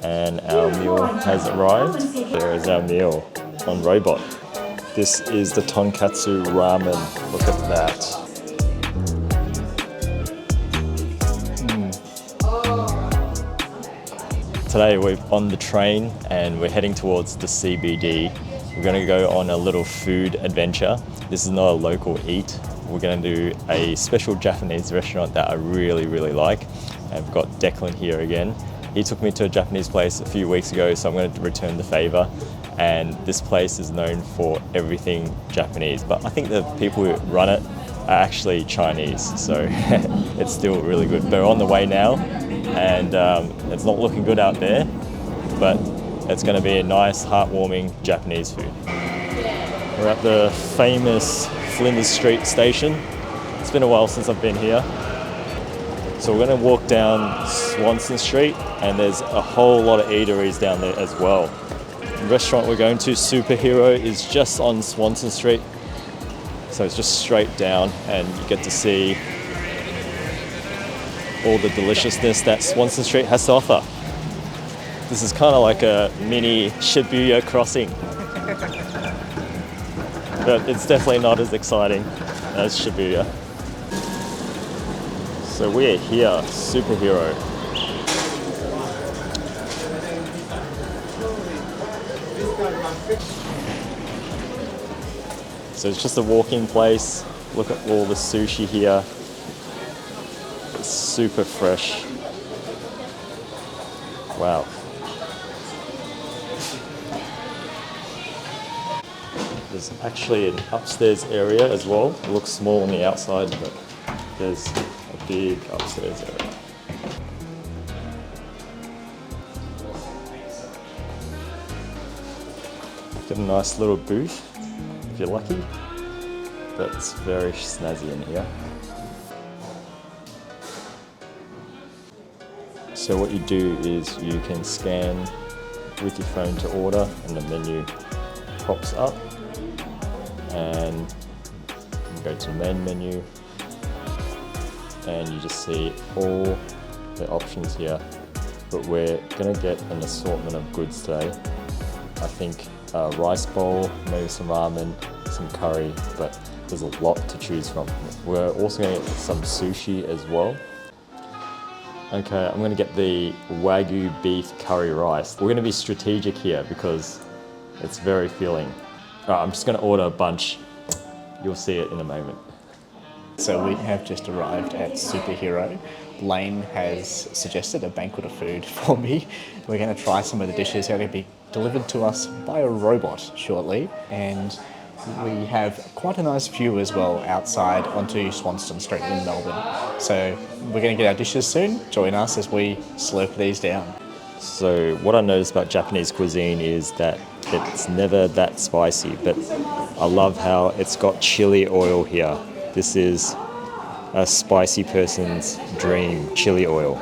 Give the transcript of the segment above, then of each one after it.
And our meal has arrived. There is our meal on robot. This is the tonkatsu ramen. Look at that. Today we're on the train and we're heading towards the CBD. We're going to go on a little food adventure. This is not a local eat. We're going to do a special Japanese restaurant that I really like. I've got Declan here again. He took me to a Japanese place a few weeks ago, so I'm going to return the favor. And this place is known for everything Japanese, but I think the people who run it are actually Chinese, so it's still really good. They're on the way now, and it's not looking good out there, but it's going to be a nice, heartwarming Japanese food. We're at the famous Flinders Street station. It's been a while since I've been here. So we're going to walk down Swanston Street, and there's a whole lot of eateries down there as well. The restaurant we're going to, Superhiro, is just on Swanston Street. So it's just straight down, and you get to see all the deliciousness that Swanston Street has to offer. This is kind of like a mini Shibuya crossing. But it's definitely not as exciting as Shibuya. So we're here, Superhiro. So it's just a walk-in place. Look at all the sushi here. It's super fresh. Wow. There's actually an upstairs area as well. It looks small on the outside, but there's a big upstairs area. Got a nice little booth, if you're lucky, but it's very snazzy in here. So what you do is you can scan with your phone to order, and the menu pops up, and you go to the main menu, and you just see all the options here. But we're gonna get an assortment of goods today. I think a rice bowl, maybe some ramen, some curry, but there's a lot to choose from. We're also gonna get some sushi as well. Okay, I'm gonna get the Wagyu beef curry rice. We're gonna be strategic here because it's very filling. Alright, I'm just gonna order a bunch. You'll see it in a moment. So we have just arrived at Superhiro. Lane has suggested a banquet of food for me. We're going to try some of the dishes. They're going to be delivered to us by a robot shortly. And we have quite a nice view as well outside onto Swanston Street in Melbourne. So we're going to get our dishes soon. Join us as we slurp these down. So what I noticed about Japanese cuisine is that it's never that spicy, but I love how it's got chili oil here. This is a spicy person's dream, chili oil.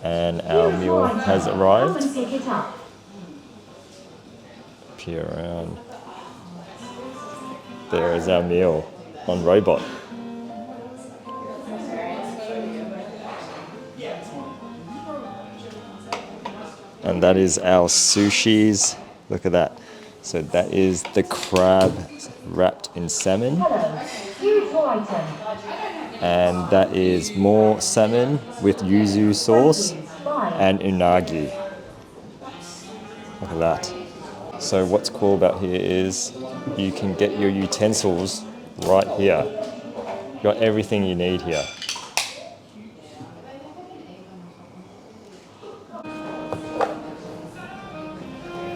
And our meal has arrived. Peer around. There is our meal on robot. And that is our sushis. Look at that. So that is the crab wrapped in salmon. And that is more salmon with yuzu sauce and unagi. Look at that. So what's cool about here is you can get your utensils right here. You got everything you need here.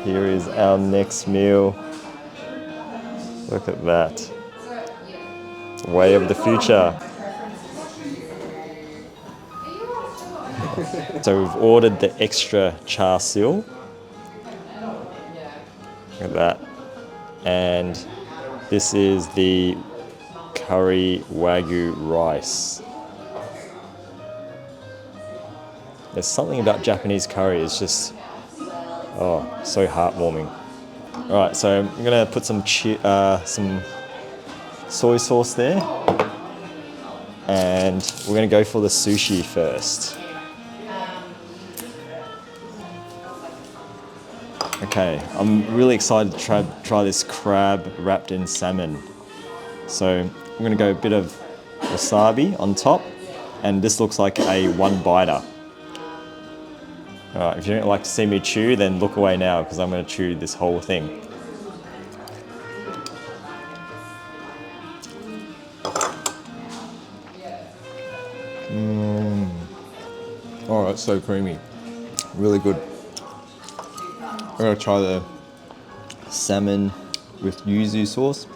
Here is our next meal. Look at that. Way of the future. So we've ordered the extra char siu. Look at that. And this is the curry wagyu rice. There's something about Japanese curry, it's just, oh, so heartwarming. All right, so I'm gonna put some soy sauce there. And we're gonna go for the sushi first. Okay, I'm really excited to try this crab wrapped in salmon. So I'm gonna go a bit of wasabi on top, and this looks like a one biter. All right, if you don't like to see me chew, then look away now because I'm gonna chew this whole thing. Oh, it's so creamy. Really good. I'm gonna try the salmon with yuzu sauce,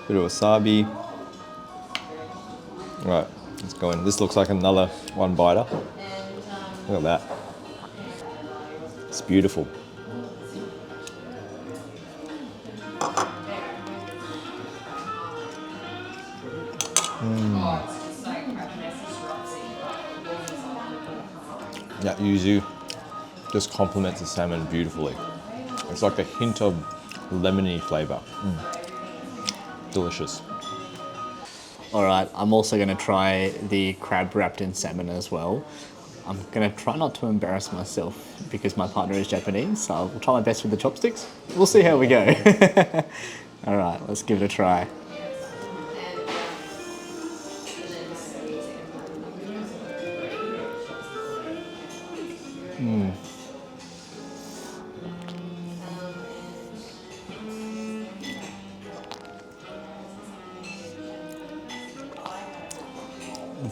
bit of wasabi. Right, let's go in. This looks like another one biter. Look at that. It's beautiful. That yuzu just complements the salmon beautifully. It's like a hint of lemony flavour. Delicious. All right, I'm also going to try the crab wrapped in salmon as well. I'm going to try not to embarrass myself because my partner is Japanese, so I'll try my best with the chopsticks. We'll see how we go. All right, let's give it a try.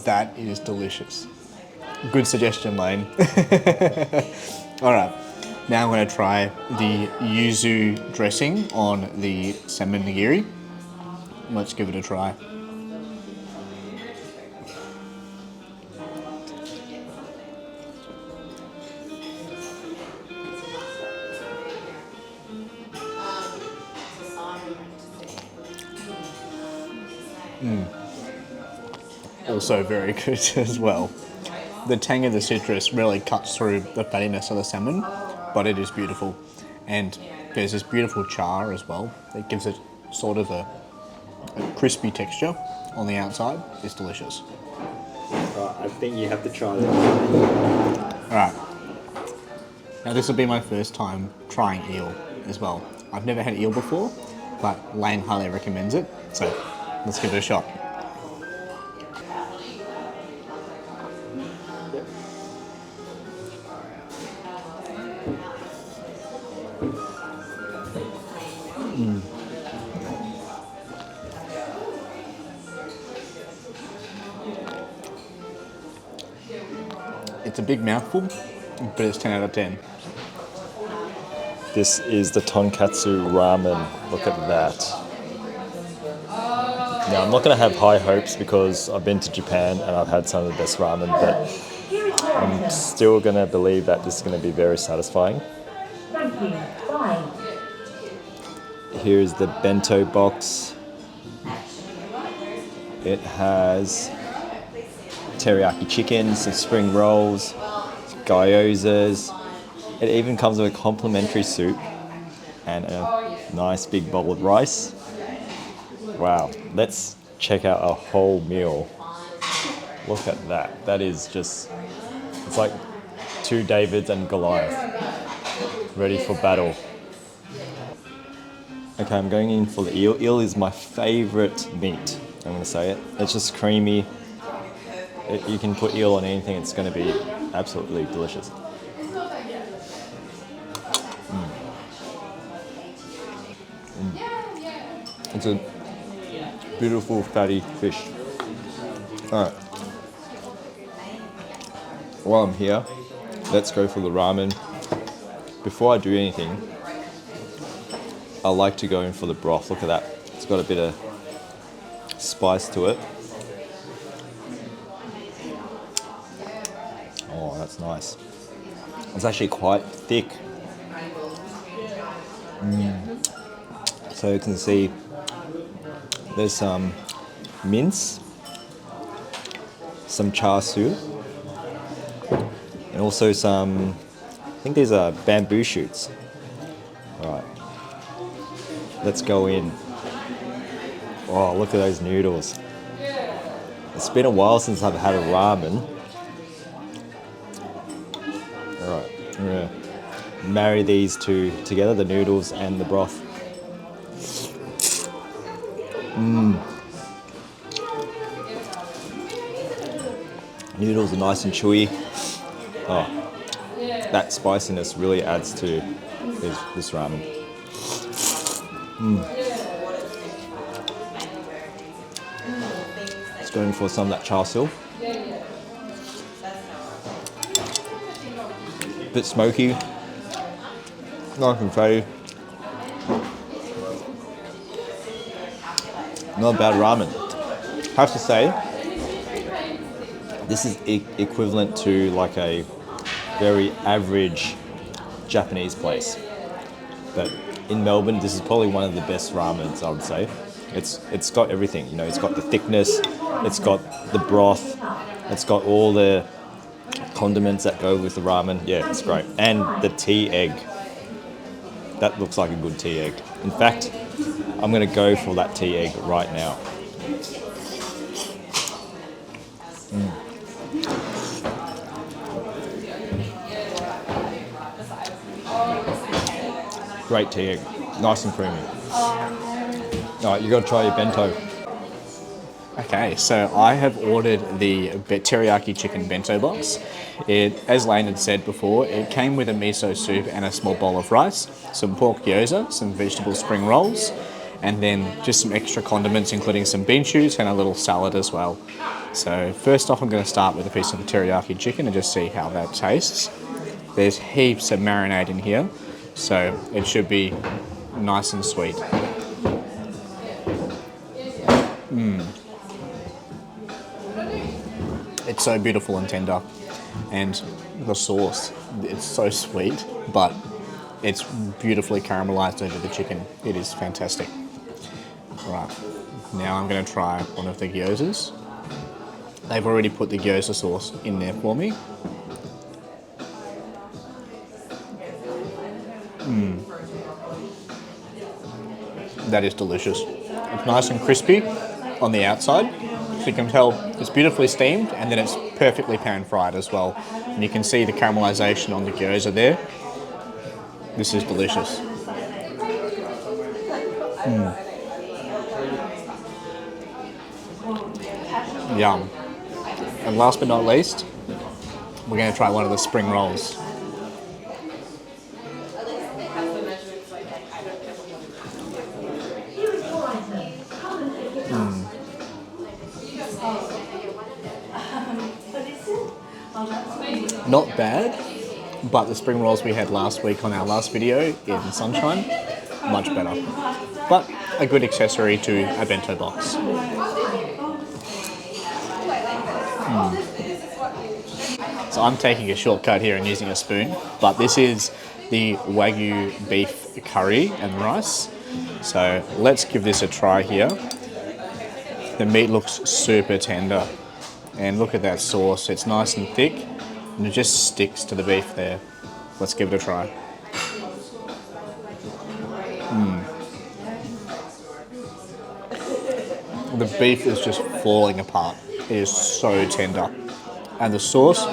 That is delicious. Good suggestion, Lane. All right, now I'm going to try the yuzu dressing on the salmon nigiri. Let's give it a try. Also very good as well. The tang of the citrus really cuts through the fattiness of the salmon, but it is beautiful. And there's this beautiful char as well that gives it sort of a crispy texture on the outside. It's delicious. Right, I think you have to try this. All right. Now this will be my first time trying eel as well. I've never had eel before, but Lane highly recommends it. So let's give it a shot. It's a big mouthful, but it's 10 out of 10. This is the tonkatsu ramen. Look at that. Now, I'm not going to have high hopes because I've been to Japan and I've had some of the best ramen, but I'm still going to believe that this is going to be very satisfying. Thank you. Bye. Here's the bento box. It has teriyaki chicken, some spring rolls, gyozas. It even comes with a complimentary soup and a nice big bowl of rice. Wow, let's check out a whole meal. Look at that. That is just, it's like two Davids and Goliath ready for battle. Okay, I'm going in for the eel. Eel is my favorite meat, I'm going to say it. It's just creamy. You can put eel on anything, it's going to be absolutely delicious. It's a beautiful fatty fish. Alright. While I'm here, let's go for the ramen. Before I do anything, I like to go in for the broth. Look at that. It's got a bit of spice to it. Oh, that's nice. It's actually quite thick. So you can see there's some mince, some char siu, and also some, I think these are bamboo shoots. All right, let's go in. Oh, look at those noodles. It's been a while since I've had a ramen. All right, I'm gonna marry these two together, the noodles and the broth. Noodles are nice and chewy. Oh, that spiciness really adds to this ramen. Just going for some of that char siu. Bit smoky, nice and fatty. Not a bad ramen. Have to say, this is equivalent to like a very average Japanese place. But in Melbourne, this is probably one of the best ramens, I would say. It's got everything, you know, it's got the thickness, it's got the broth, it's got all the condiments that go with the ramen. Yeah, it's great. And the tea egg. That looks like a good tea egg. In fact, I'm gonna go for that tea egg right now. Great tea egg, nice and creamy. All right, you gotta try your bento. Okay, so I have ordered the teriyaki chicken bento box. As Lane had said before, it came with a miso soup and a small bowl of rice, some pork gyoza, some vegetable spring rolls, and then just some extra condiments, including some bean shoots and a little salad as well. So first off, I'm going to start with a piece of the teriyaki chicken and just see how that tastes. There's heaps of marinade in here, so it should be nice and sweet. It's so beautiful and tender, and the sauce, it's so sweet, but it's beautifully caramelized over the chicken. It is fantastic. Right, now I'm going to try one of the gyozas. They've already put the gyoza sauce in there for me. That is delicious. It's nice and crispy on the outside. So you can tell it's beautifully steamed, and then it's perfectly pan fried as well. And you can see the caramelization on the gyoza there. This is delicious. Yum. And last but not least, we're going to try one of the spring rolls. Not bad, but the spring rolls we had last week on our last video in Sunshine, much better. But a good accessory to a bento box. So I'm taking a shortcut here and using a spoon, but this is the Wagyu beef curry and rice. So let's give this a try here. The meat looks super tender, and look at that sauce, it's nice and thick. And it just sticks to the beef there. Let's give it a try. The beef is just falling apart. It is so tender. And the sauce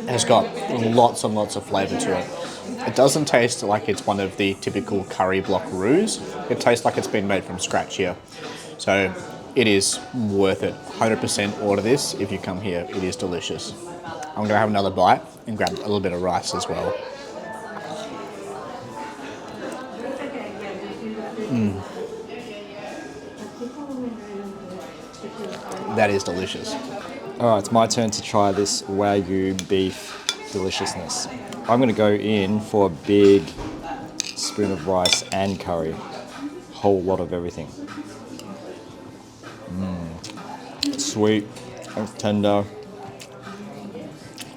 has got lots and lots of flavour to it. It doesn't taste like it's one of the typical curry block roux. It tastes like it's been made from scratch here. So it is worth it. 100% order this if you come here. It is delicious. I'm going to have another bite and grab a little bit of rice as well. That is delicious. All right, it's my turn to try this Wagyu beef deliciousness. I'm going to go in for a big spoon of rice and curry. Whole lot of everything. Sweet and tender.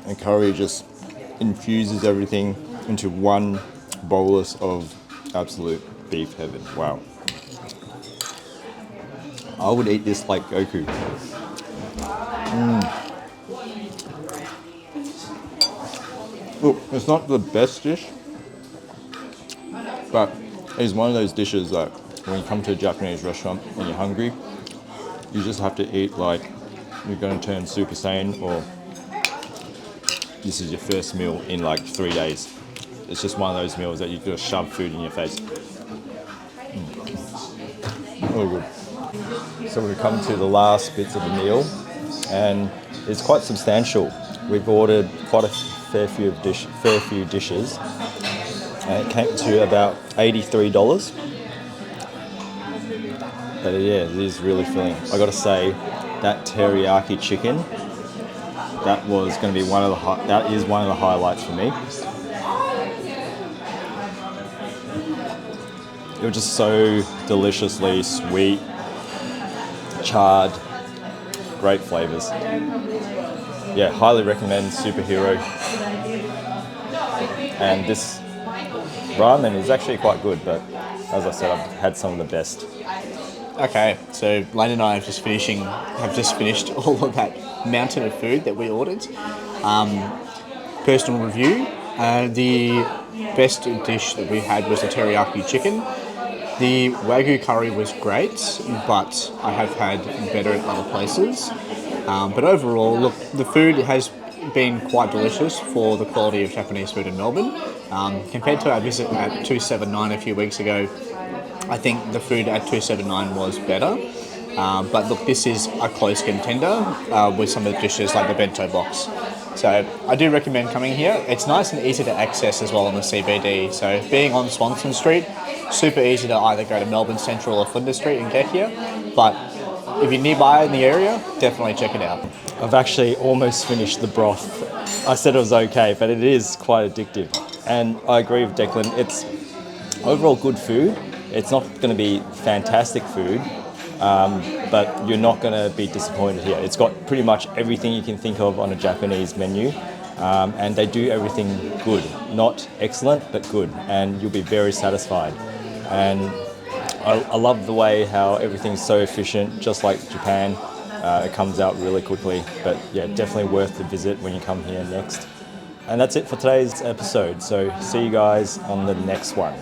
And curry just infuses everything into one bolus of absolute beef heaven. Wow. I would eat this like Goku. Look, it's not the best dish, but it's one of those dishes that when you come to a Japanese restaurant and you're hungry, you just have to eat like you're going to turn Super Saiyan, or this is your first meal in like 3 days. It's just one of those meals that you just shove food in your face. Oh, good. So we've come to the last bits of the meal, and it's quite substantial. We've ordered quite a fair few dishes, and it came to about $83. But yeah, it is really filling. I got to say, that teriyaki chicken, that was going to be that is one of the highlights for me. It was just so deliciously sweet, charred, great flavors. Yeah, highly recommend Superhiro. And this ramen is actually quite good, but as I said, I've had some of the best. Okay, so Lane and I have just finished all of that mountain of food that we ordered. Personal review, the best dish that we had was the teriyaki chicken. The Wagyu curry was great, but I have had better at other places. But overall, look, the food has been quite delicious for the quality of Japanese food in Melbourne. Compared to our visit at 279 a few weeks ago, I think the food at 279 was better. But look, this is a close contender with some of the dishes like the bento box. So I do recommend coming here. It's nice and easy to access as well in the CBD. So being on Swanston Street, super easy to either go to Melbourne Central or Flinders Street and get here. But if you're nearby in the area, definitely check it out. I've actually almost finished the broth. I said it was okay, but it is quite addictive. And I agree with Declan. It's overall good food. It's not going to be fantastic food, but you're not going to be disappointed here. It's got pretty much everything you can think of on a Japanese menu, and they do everything good. Not excellent, but good, and you'll be very satisfied. And I love the way how everything's so efficient, just like Japan. It comes out really quickly, but yeah, definitely worth the visit when you come here next. And that's it for today's episode, so see you guys on the next one.